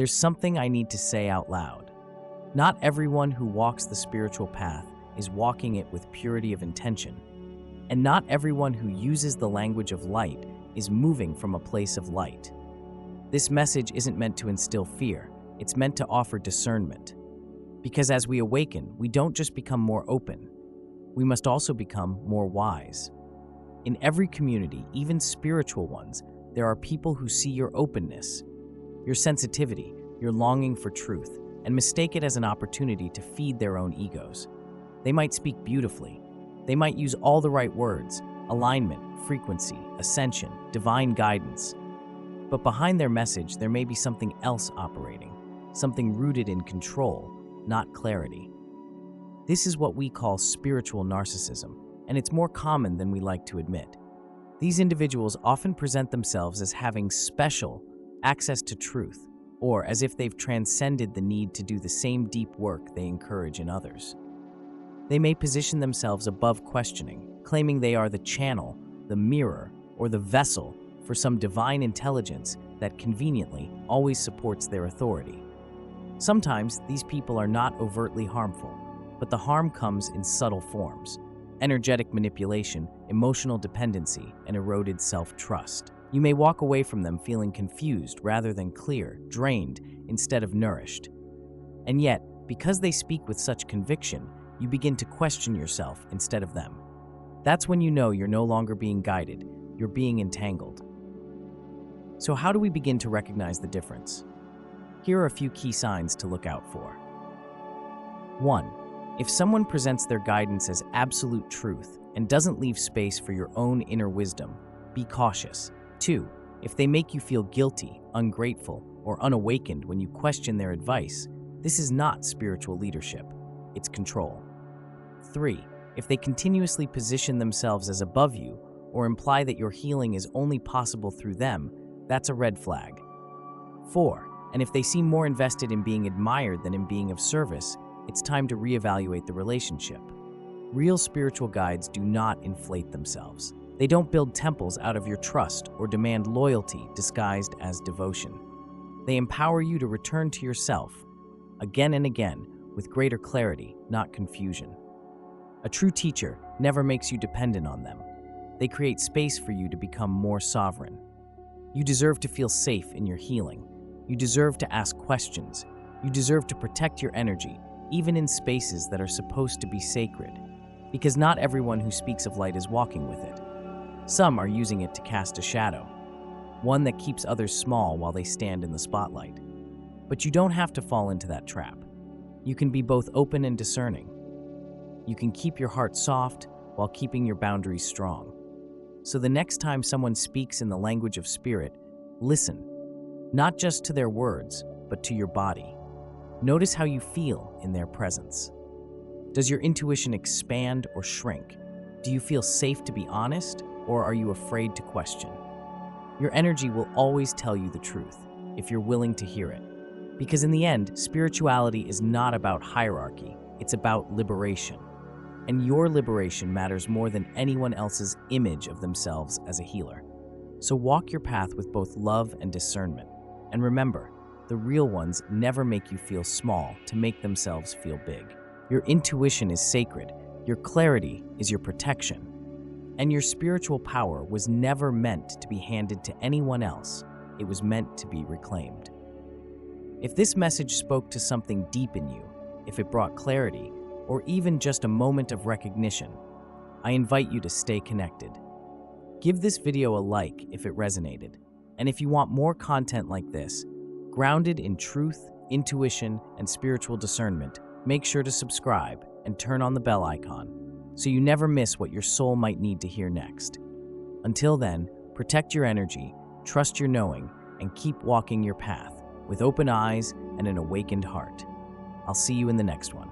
there's something I need to say out loud. Not everyone who walks the spiritual path is walking it with purity of intention, and not everyone who uses the language of light is moving from a place of light. This message isn't meant to instill fear, it's meant to offer discernment. Because as we awaken, we don't just become more open, we must also become more wise. In every community, even spiritual ones, there are people who see your openness, your sensitivity, your longing for truth, and mistake it as an opportunity to feed their own egos. They might speak beautifully. They might use all the right words: alignment, frequency, ascension, divine guidance. But behind their message, there may be something else operating, something rooted in control, not clarity. This is what we call spiritual narcissism, and it's more common than we like to admit. These individuals often present themselves as having special access to truth, or as if they've transcended the need to do the same deep work they encourage in others. They may position themselves above questioning, claiming they are the channel, the mirror, or the vessel for some divine intelligence that conveniently always supports their authority. Sometimes these people are not overtly harmful, but the harm comes in subtle forms: energetic manipulation, emotional dependency, and eroded self-trust. You may walk away from them feeling confused rather than clear, drained instead of nourished. And yet, because they speak with such conviction, you begin to question yourself instead of them. That's when you know you're no longer being guided, you're being entangled. So how do we begin to recognize the difference? Here are a few key signs to look out for. 1. If someone presents their guidance as absolute truth and doesn't leave space for your own inner wisdom, be cautious. 2. If they make you feel guilty, ungrateful, or unawakened when you question their advice, this is not spiritual leadership, it's control. 3. If they continuously position themselves as above you or imply that your healing is only possible through them, that's a red flag. 4. And if they seem more invested in being admired than in being of service, it's time to reevaluate the relationship. Real spiritual guides do not inflate themselves. They don't build temples out of your trust or demand loyalty disguised as devotion. They empower you to return to yourself, again and again, with greater clarity, not confusion. A true teacher never makes you dependent on them. They create space for you to become more sovereign. You deserve to feel safe in your healing. You deserve to ask questions. You deserve to protect your energy, even in spaces that are supposed to be sacred. Because not everyone who speaks of light is walking with it. Some are using it to cast a shadow, one that keeps others small while they stand in the spotlight. But you don't have to fall into that trap. You can be both open and discerning. You can keep your heart soft while keeping your boundaries strong. So the next time someone speaks in the language of spirit, listen, not just to their words, but to your body. Notice how you feel in their presence. Does your intuition expand or shrink? Do you feel safe to be honest, or are you afraid to question? Your energy will always tell you the truth, if you're willing to hear it. Because in the end, spirituality is not about hierarchy, it's about liberation. And your liberation matters more than anyone else's image of themselves as a healer. So walk your path with both love and discernment. And remember, the real ones never make you feel small to make themselves feel big. Your intuition is sacred, your clarity is your protection, and your spiritual power was never meant to be handed to anyone else. It was meant to be reclaimed. If this message spoke to something deep in you, if it brought clarity, or even just a moment of recognition, I invite you to stay connected. Give this video a like if it resonated, and if you want more content like this, grounded in truth, intuition, and spiritual discernment, make sure to subscribe and turn on the bell icon so you never miss what your soul might need to hear next. Until then, protect your energy, trust your knowing, and keep walking your path with open eyes and an awakened heart. I'll see you in the next one.